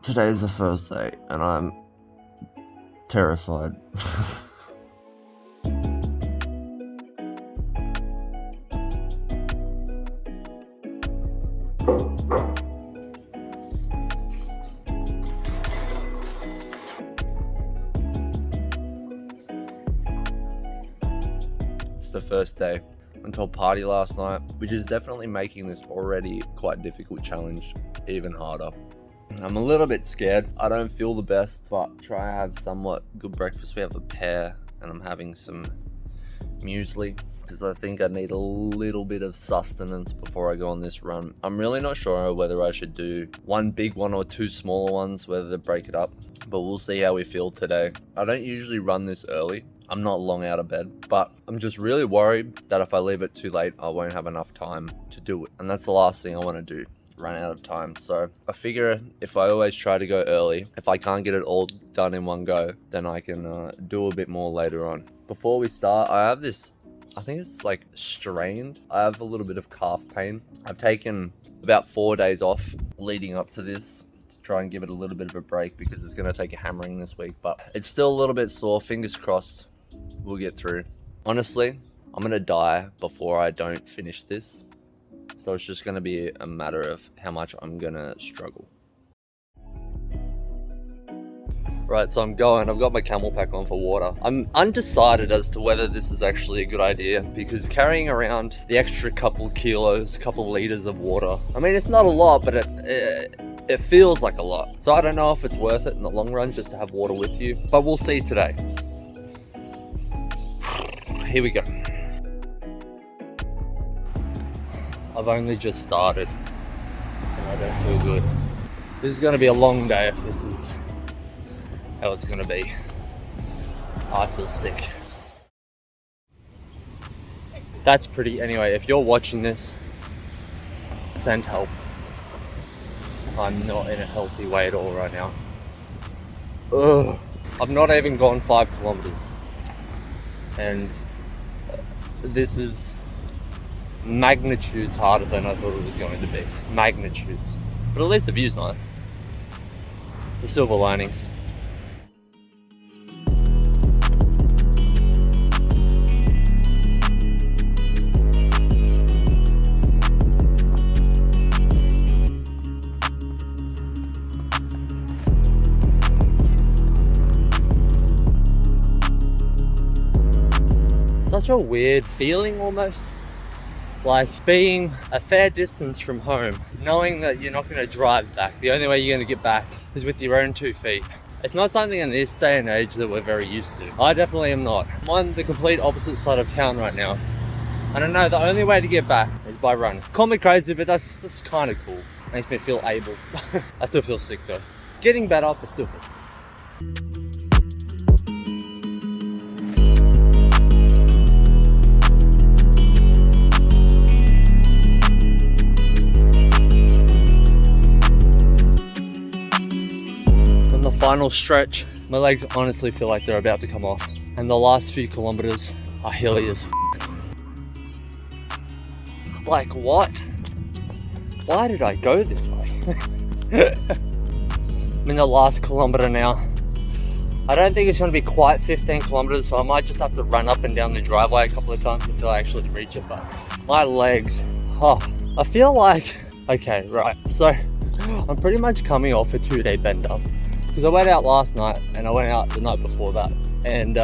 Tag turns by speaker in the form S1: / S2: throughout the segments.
S1: Today's the first day and I'm terrified. It's the first day. Went to a party last night, which is definitely making this already quite difficult challenge even harder. I'm a little bit scared. I don't feel the best, but try to have somewhat good breakfast. We have a pear and I'm having some muesli because I think I need a little bit of sustenance before I go on this run. I'm really not sure whether I should do one big one or two smaller ones, whether to break it up, but we'll see how we feel today. I don't usually run this early. I'm not long out of bed, but I'm just really worried that if I leave it too late, I won't have enough time to do it. And that's the last thing I want to do, run out of time. So I figure if I always try to go early, if I can't get it all done in one go, then I can do a bit more later on. Before we start, I have this, I think it's like strained. I have a little bit of calf pain. I've taken about 4 days off leading up to this, try and give it a little bit of a break because it's going to take a hammering this week, but it's still a little bit sore. Fingers crossed we'll get through. Honestly, I'm going to die before I don't finish this, so it's just going to be a matter of how much I'm going to struggle. Right, so I'm going. I've got my camel pack on for water. I'm undecided as to whether this is actually a good idea because carrying around the extra couple kilos, couple liters of water, I mean, it's not a lot, but it feels like a lot. So I don't know if it's worth it in the long run just to have water with you, but we'll see today. Here we go. I've only just started and I don't feel good. This is going to be a long day if this is how it's going to be. I feel sick. That's pretty. Anyway, if you're watching this, send help. I'm not in a healthy way at all right now. Ugh. I've not even gone 5 kilometers. And this is magnitudes harder than I thought it was going to be. Magnitudes. But at least the view's nice. The silver linings. Such a weird feeling almost, like being a fair distance from home, knowing that you're not going to drive back. The only way you're going to get back is with your own 2 feet. It's not something in this day and age that we're very used to. I definitely am not. I'm on the complete opposite side of town right now, and I know the only way to get back is by running. Call me crazy, but that's just kind of cool. Makes me feel able. I still feel sick though. Getting better, but still feel sick. Final stretch, my legs honestly feel like they're about to come off, and the last few kilometers are hilly as f***. Like what? Why did I go this way? I'm in the last kilometer now. I don't think it's going to be quite 15 kilometers, so I might just have to run up and down the driveway a couple of times until I actually reach it, but my legs, I feel like, okay, right, so I'm pretty much coming off a 2-day bender. Because I went out last night and I went out the night before that. And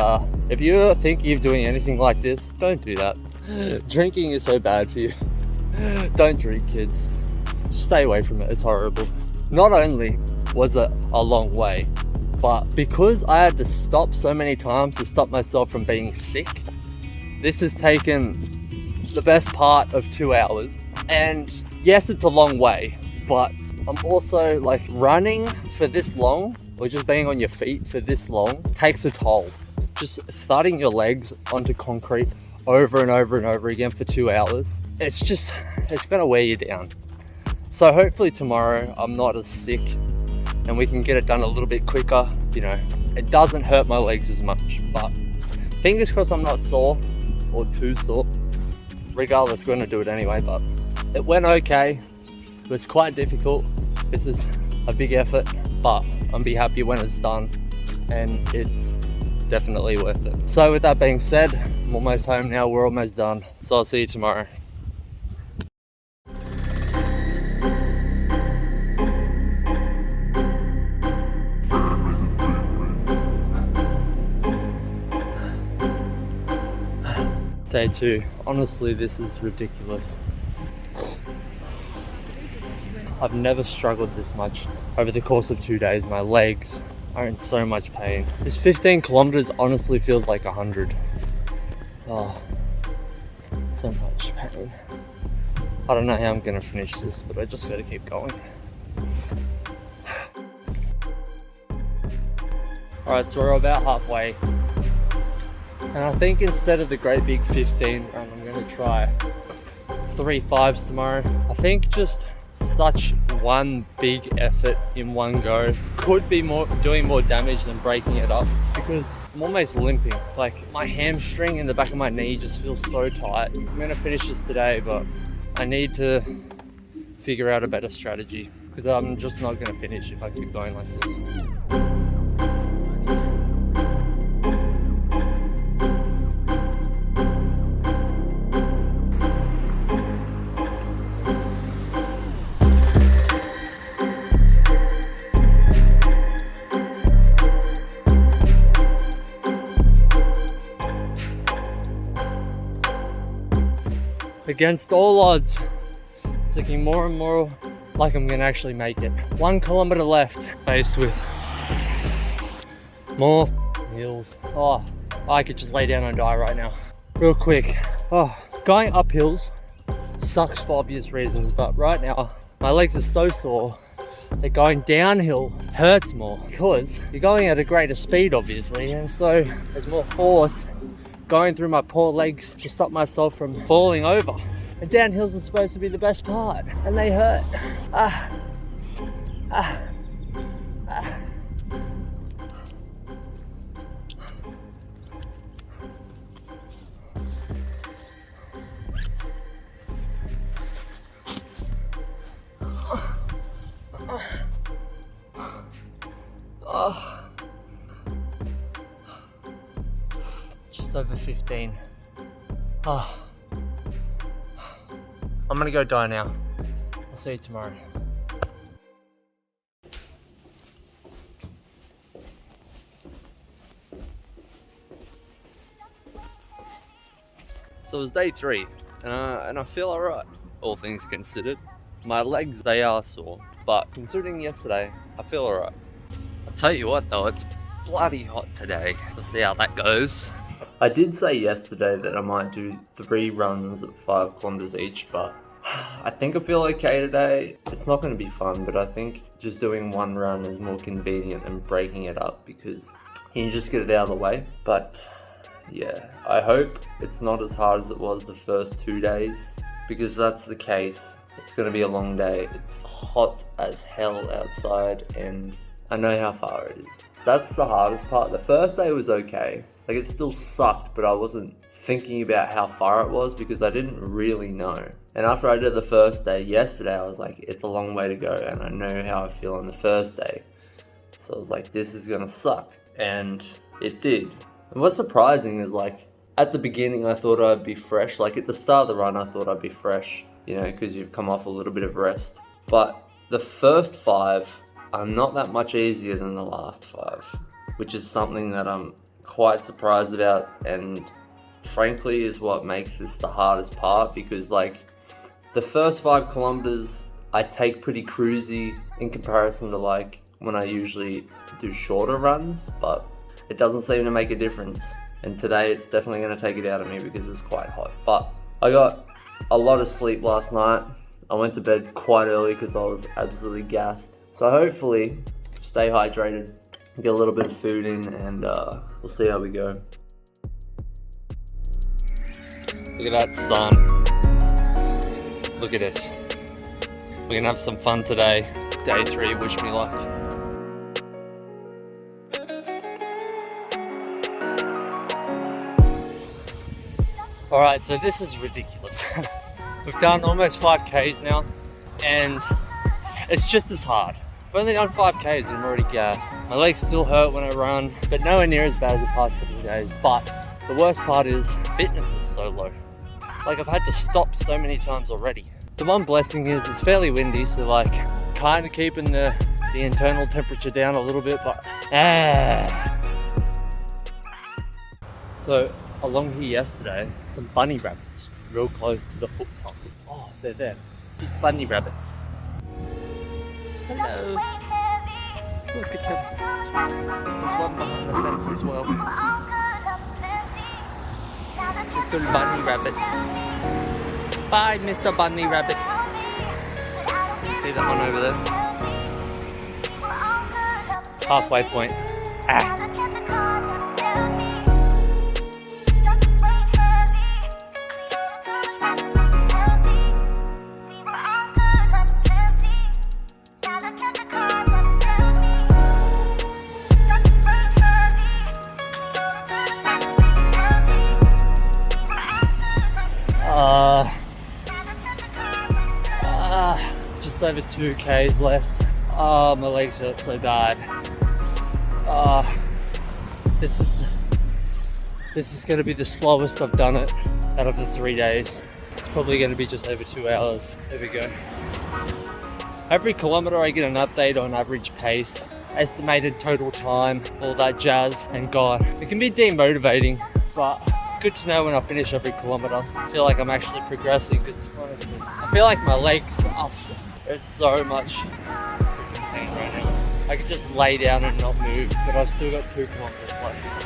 S1: if you think you're doing anything like this, don't do that. Drinking is so bad for you. Don't drink, kids. Just stay away from it. It's horrible. Not only was it a long way, but because I had to stop so many times to stop myself from being sick, this has taken the best part of 2 hours. And yes, it's a long way, but I'm also like running for this long, or just being on your feet for this long, takes a toll. Just thudding your legs onto concrete over and over and over again for 2 hours, it's gonna wear you down. So hopefully tomorrow I'm not as sick and we can get it done a little bit quicker. You know, it doesn't hurt my legs as much, but fingers crossed I'm not sore or too sore. Regardless, we're gonna do it anyway, but it went okay. It was quite difficult. This is a big effort. but I'll be happy when it's done, and it's definitely worth it. So with that being said, I'm almost home now. We're almost done, so I'll see you tomorrow. Day 2. Honestly, this is ridiculous. I've never struggled this much over the course of 2 days. My legs are in so much pain. This 15 kilometers honestly feels like 100. Oh, so much pain. I don't know how I'm gonna finish this, but I just gotta keep going. Alright, so we're about halfway. And I think instead of the great big 15 run, I'm going to try 3 5s tomorrow. I think just such one big effort in one go could be doing more damage than breaking it up, because I'm almost limping. Like, my hamstring in the back of my knee just feels so tight. I'm going to finish this today, but I need to figure out a better strategy, because I'm just not going to finish if I keep going like this. Against all odds, it's looking more and more like I'm gonna actually make it. 1 kilometer left, faced with more hills. Oh, I could just lay down and die right now. Real quick. Oh, going up hills sucks for obvious reasons, but right now my legs are so sore that going downhill hurts more, because you're going at a greater speed obviously, and so there's more force going through my poor legs to stop myself from falling over. And downhills are supposed to be the best part, and they hurt. Just over 15. I'm gonna go die now. I'll see you tomorrow. So it was day 3, and I feel alright, all things considered. My legs, they are sore, but considering yesterday, I feel alright. I'll tell you what though, it's bloody hot today. Let's see how that goes. I did say yesterday that I might do 3 runs at 5 kilometers each, but I think I feel okay today. It's not going to be fun, but I think just doing 1 run is more convenient than breaking it up, because you can just get it out of the way. But yeah, I hope it's not as hard as it was the first 2 days, because if that's the case, it's going to be a long day. It's hot as hell outside, and I know how far it is. That's the hardest part. The first day was okay. Like, it still sucked, but I wasn't thinking about how far it was because I didn't really know. And after I did the first day yesterday, I was like, it's a long way to go, and I know how I feel on the first day. So I was like, this is gonna suck. And it did. And what's surprising is, like, at the beginning I thought I'd be fresh. Like, at the start of the run I thought I'd be fresh, you know, because you've come off a little bit of rest. But the first 5 are not that much easier than the last 5, which is something that I'm quite surprised about, and frankly is what makes this the hardest part, because like the first 5 kilometers I take pretty cruisy in comparison to like when I usually do shorter runs, but it doesn't seem to make a difference. And today it's definitely going to take it out of me because it's quite hot. But I got a lot of sleep last night. I went to bed quite early because I was absolutely gassed. So hopefully stay hydrated, get a little bit of food in, and we'll see how we go. Look at that sun. Look at it. We're gonna have some fun today. Day 3, wish me luck. Alright, so this is ridiculous. We've done almost 5Ks now, and it's just as hard. I've only done 5Ks and I'm already gassed. My legs still hurt when I run, but nowhere near as bad as the past couple of days. But the worst part is fitness is so low. Like, I've had to stop so many times already. The one blessing is it's fairly windy, so like kind of keeping the internal temperature down a little bit, but So along here yesterday, some bunny rabbits real close to the footpath. Oh, they're there. Big bunny rabbits. Hello. Look at them. There's one behind the fence as well. Little bunny rabbit. Bye, Mr. Bunny Rabbit. You see that one over there? Halfway point. Just over 2Ks left. Oh, my legs hurt so bad. This is going to be the slowest I've done it out of the 3 days. It's probably going to be just over 2 hours. There we go. Every kilometer I get an update on average pace, estimated total time, all that jazz, and God, it can be demotivating, but it's good to know when I finish every kilometer. I feel like I'm actually progressing, because honestly, I feel like my legs are, it's so much pain right now. I could just lay down and not move, but I've still got 2 kilometers left.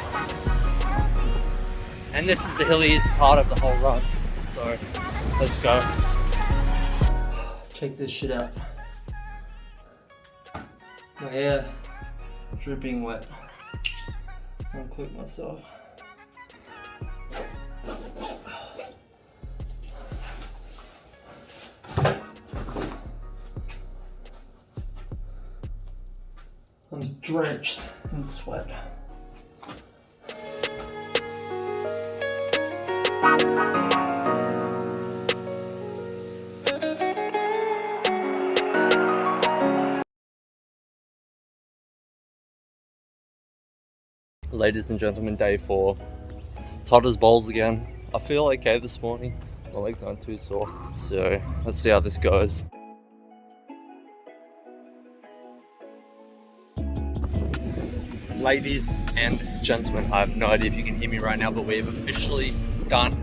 S1: And this is the hilliest part of the whole run, so let's go. Check this shit out. My hair dripping wet. Unclip myself. I'm drenched in sweat. Ladies and gentlemen, day 4. It's hot as balls again. I feel okay this morning. My legs aren't too sore. So let's see how this goes. Ladies and gentlemen, I have no idea if you can hear me right now, but we've officially done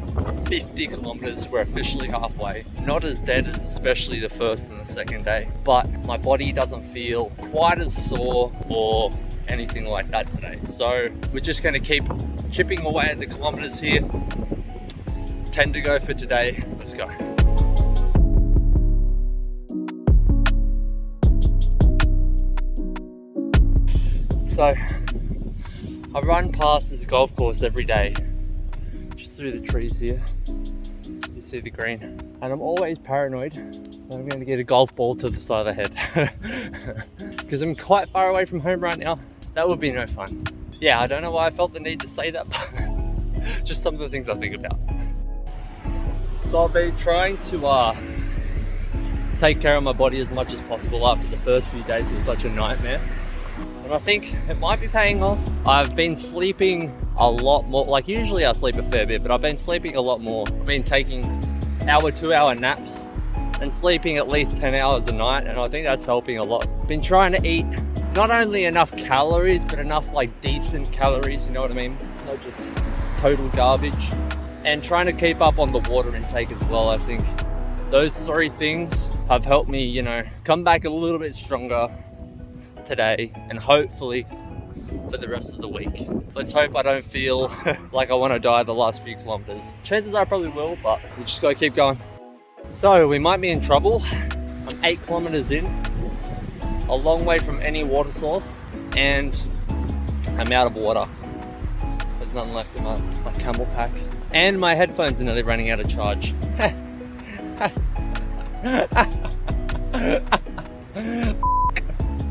S1: 50 kilometers. We're officially halfway. Not as dead as especially the first and the second day, but my body doesn't feel quite as sore or anything like that today. So we're just going to keep chipping away at the kilometers here. 10 to go for today. Let's go. So I run past this golf course every day, just through the trees here. You see the green, and I'm always paranoid that I'm going to get a golf ball to the side of the head because I'm quite far away from home right now. That would be no fun. Yeah, I don't know why I felt the need to say that, but just some of the things I think about. So I've been trying to take care of my body as much as possible after the first few days was such a nightmare. And I think it might be paying off. I've been sleeping a lot more. Like, usually I sleep a fair bit, but I've been sleeping a lot more. I've been taking 2-hour naps and sleeping at least 10 hours a night, and I think that's helping a lot. Been trying to eat not only enough calories, but enough like decent calories, you know what I mean? Not just total garbage. And trying to keep up on the water intake as well. I think those 3 things have helped me, you know, come back a little bit stronger today, and hopefully for the rest of the week. Let's hope I don't feel like I want to die the last few kilometers. Chances are I probably will, but we just gotta keep going. So we might be in trouble. I'm 8 kilometers in, a long way from any water source, and I'm out of water. There's nothing left in my camel pack, and my headphones are nearly running out of charge.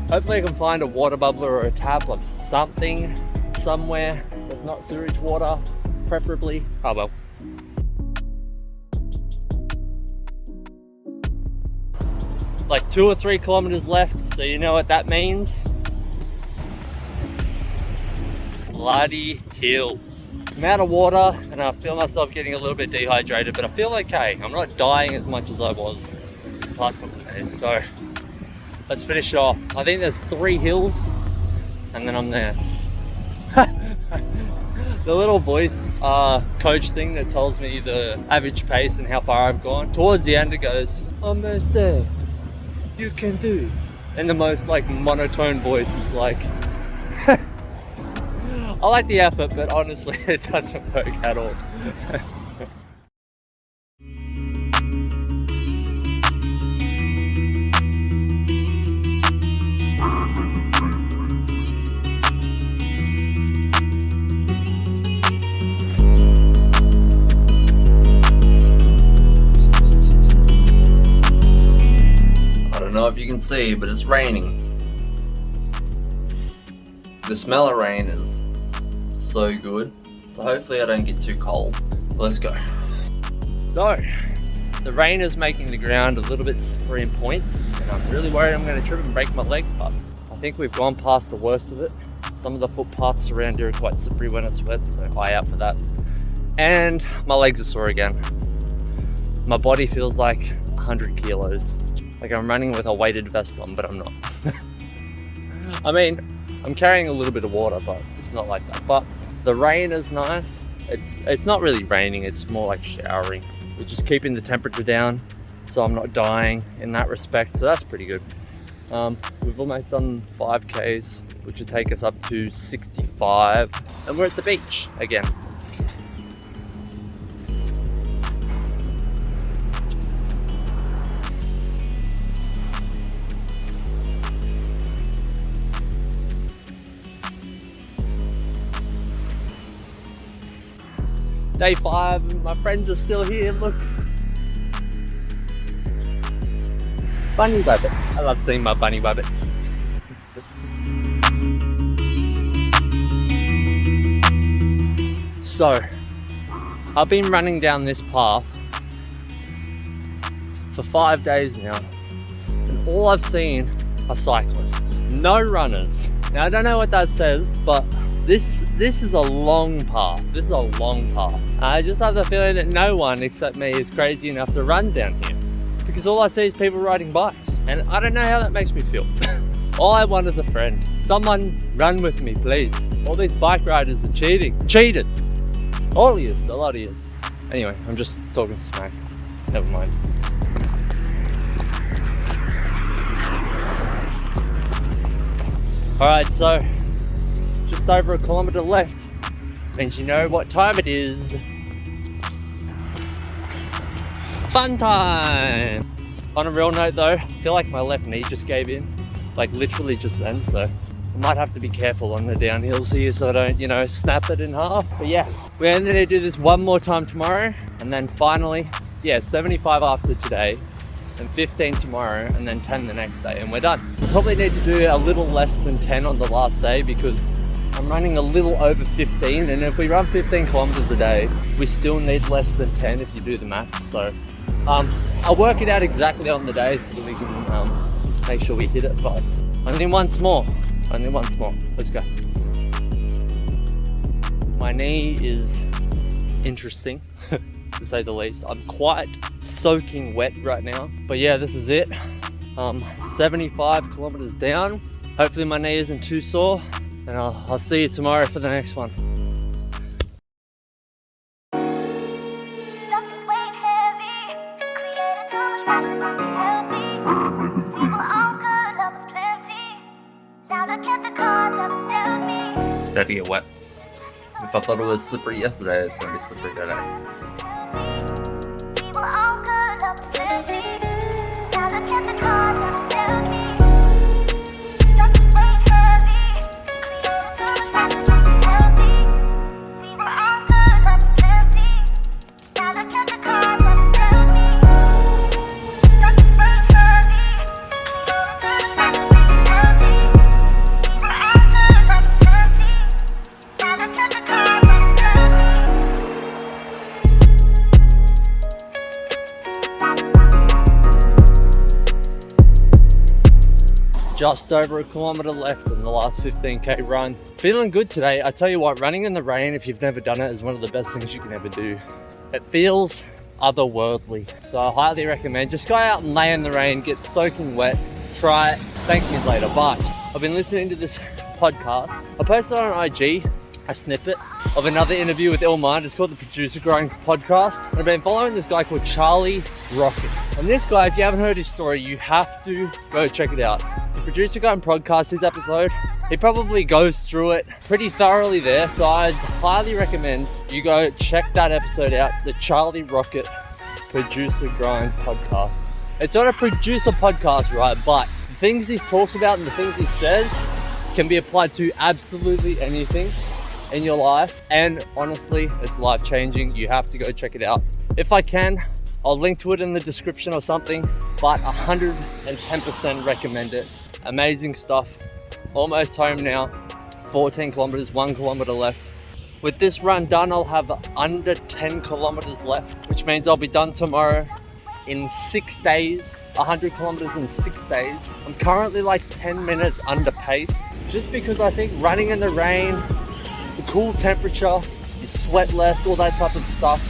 S1: Hopefully I can find a water bubbler or a tap of something somewhere that's not sewage water, preferably. Oh well. like 2 or 3 kilometers left, so you know what that means. Bloody hills. I'm out of water and I feel myself getting a little bit dehydrated, but I feel okay. I'm not dying as much as I was the past couple of days, so let's finish it off. I think there's 3 hills and then I'm there. The little voice coach thing that tells me the average pace and how far I've gone. Towards the end it goes, almost there, you can do it. In the most like monotone voice, it's like, I like the effort, but honestly it doesn't work at all. I don't know if you can see, but it's raining. The smell of rain is so good. So hopefully I don't get too cold. Let's go. So, the rain is making the ground a little bit slippery in points, and I'm really worried I'm going to trip and break my leg, but I think we've gone past the worst of it. Some of the footpaths around here are quite slippery when it's wet, so eye out for that. And my legs are sore again. My body feels like 100 kilos. Like I'm running with a weighted vest on, but I'm not. I mean, I'm carrying a little bit of water, but it's not like that. But the rain is nice. It's not really raining, it's more like showering. We're just keeping the temperature down so I'm not dying in that respect, so that's pretty good. We've almost done 5Ks, which will take us up to 65, and we're at the beach again. Day 5, and my friends are still here, look. Bunny rabbit. I love seeing my bunny rabbits. So, I've been running down this path for 5 days now, and all I've seen are cyclists, no runners. Now I don't know what that says, but this is a long path. This is a long path. I just have the feeling that no one except me is crazy enough to run down here, because all I see is people riding bikes, and I don't know how that makes me feel. All I want is a friend. Someone run with me, please. All these bike riders are cheaters. All of you, a lot of you. Anyway, I'm just talking smack. Never mind. All right, so just over a kilometer left. Means you know what time it is. Fun time! On a real note though, I feel like my left knee just gave in. Like literally just then, so I might have to be careful on the downhills here so I don't, you know, snap it in half. But yeah, we're going to do this one more time tomorrow, and then finally, yeah, 75 after today, and 15 tomorrow, and then 10 the next day, and we're done. Probably need to do a little less than 10 on the last day because I'm running a little over 15, and if we run 15 kilometers a day, we still need less than 10 if you do the maths. So I'll work it out exactly on the day so that we can make sure we hit it, but only once more. Let's go. My knee is interesting, to say the least. I'm quite soaking wet right now, but yeah, this is it. 75 kilometers down. Hopefully my knee isn't too sore, and I'll see you tomorrow for the next one. It's about to get wet. If I thought it was slippery yesterday, it's going to be slippery today. just over a kilometer left in the last 15k run. Feeling good today. I tell you what, running in the rain, if you've never done it, is one of the best things you can ever do. It feels otherworldly. So I highly recommend, just go out and lay in the rain, get soaking wet, try it, thank me later. But I've been listening to this podcast. I posted on IG a snippet of another interview with Illmind. It's called the Producer Grind Podcast. And I've been following this guy called Charlie Rocket. And this guy, if you haven't heard his story, you have to go check it out. The Producer Grind Podcast, his episode, he probably goes through it pretty thoroughly there. So I'd highly recommend you go check that episode out, the Charlie Rocket Producer Grind Podcast. It's not a producer podcast, right? But the things he talks about and the things he says can be applied to absolutely anything in your life, and honestly, it's life-changing. You have to go check it out. If I can, I'll link to it in the description or something, but 110% recommend it. Amazing stuff. Almost home now. 14 kilometers, 1 kilometer left. With this run done, I'll have under 10 kilometers left, which means I'll be done tomorrow in 6 days. 100 kilometers in 6 days. I'm currently like 10 minutes under pace, just because I think running in the rain, the cool temperature, you sweat less, all that type of stuff,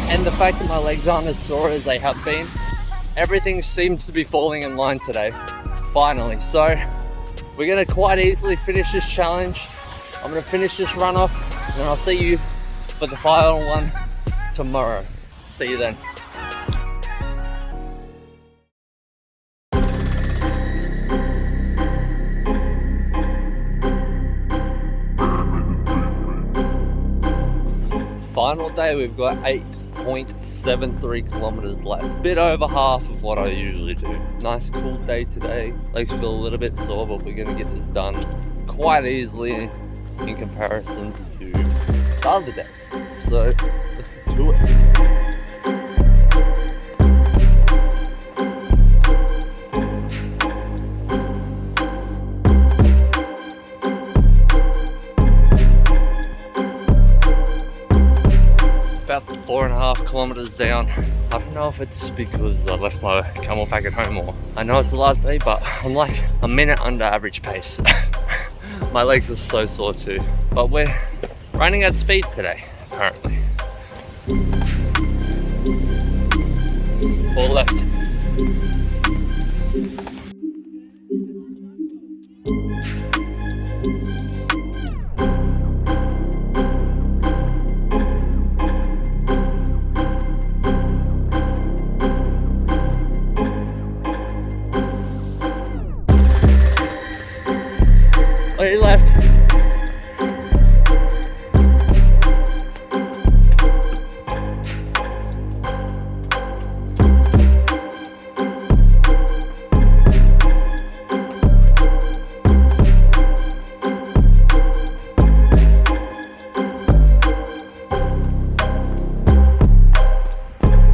S1: and the fact that my legs aren't as sore as they have been, everything seems to be falling in line today, finally. So we're gonna quite easily finish this challenge. I'm gonna finish this run off, and then I'll see you for the final one tomorrow. See you then. Final day, we've got 8.73 kilometers left. Bit over half of what I usually do. Nice cool day today. Legs feel a little bit sore, but we're gonna get this done quite easily in comparison to the other days. So let's get to it. About 4.5 kilometers down. I don't know if it's because I left my camel pack at home, or I know it's the last day, but I'm like a minute under average pace. My legs are so sore too, but we're running at speed today, apparently. 4 left. He left.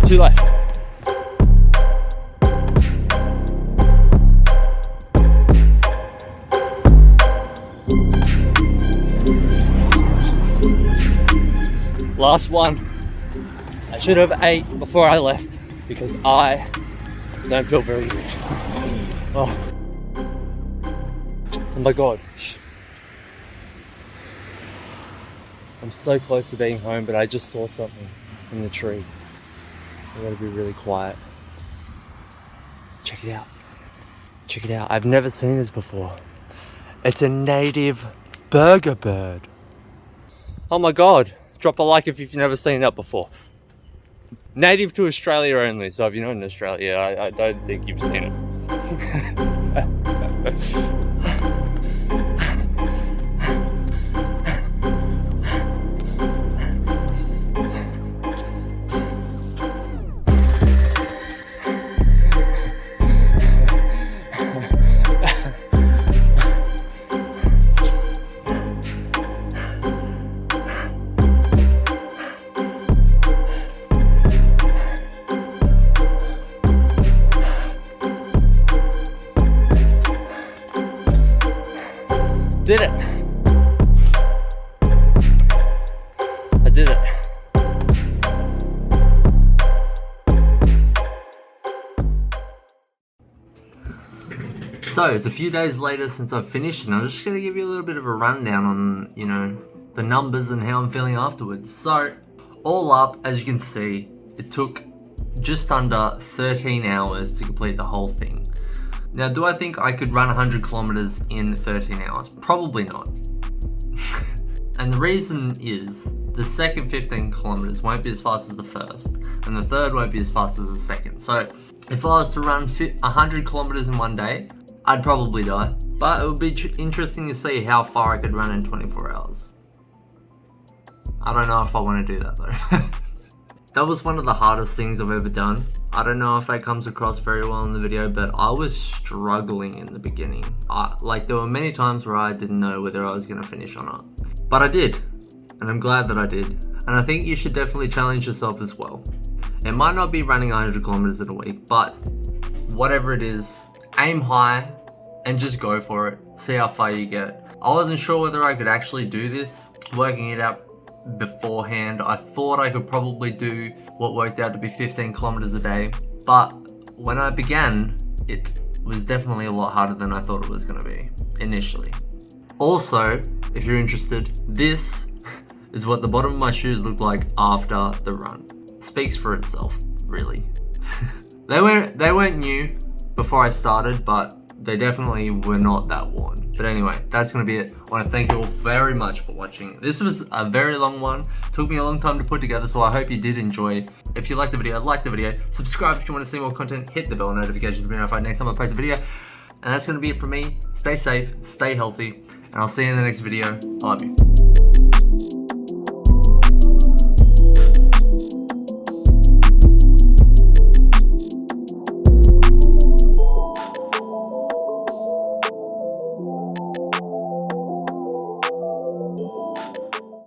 S1: Two left. Last one. I should have ate before I left because I don't feel very good. Oh my god. I'm so close to being home, but I just saw something in the tree. I gotta be really quiet. Check it out. Check it out. I've never seen this before. It's a native burger bird. Oh my god. Drop a like if you've never seen that before. Native to Australia only, so if you're not in Australia, I don't think you've seen it. Did it. I did it. So it's a few days later since I've finished, and I'm just going to give you a little bit of a rundown on, you know, the numbers and how I'm feeling afterwards. So all up, as you can see, it took just under 13 hours to complete the whole thing. Now, do I think I could run 100 kilometers in 13 hours? Probably not. And the reason is the second 15 kilometers won't be as fast as the first, and the third won't be as fast as the second. So if I was to run 100 kilometers in one day, I'd probably die. But it would be interesting to see how far I could run in 24 hours. I don't know if I want to do that though. That was one of the hardest things I've ever done. I don't know if that comes across very well in the video, but I was struggling in the beginning. Like there were many times where I didn't know whether I was going to finish or not. But I did, and I'm glad that I did. And I think you should definitely challenge yourself as well. It might not be running 100 kilometers in a week, but whatever it is, aim high and just go for it. See how far you get. I wasn't sure whether I could actually do this, working it out beforehand. I thought I could probably do what worked out to be 15 kilometers a day, but when I began, it was definitely a lot harder than I thought it was going to be initially. Also, if you're interested, this is what the bottom of my shoes looked like after the run. Speaks for itself, really. They weren't new before I started, but they definitely were not that worn. But anyway, that's going to be it. I want to thank you all very much for watching. This was a very long one. Took me a long time to put together, so I hope you did enjoy. If you liked the video, like the video. Subscribe if you want to see more content. Hit the bell notification to be notified next time I post a video. And that's going to be it from me. Stay safe, stay healthy, and I'll see you in the next video. I love you.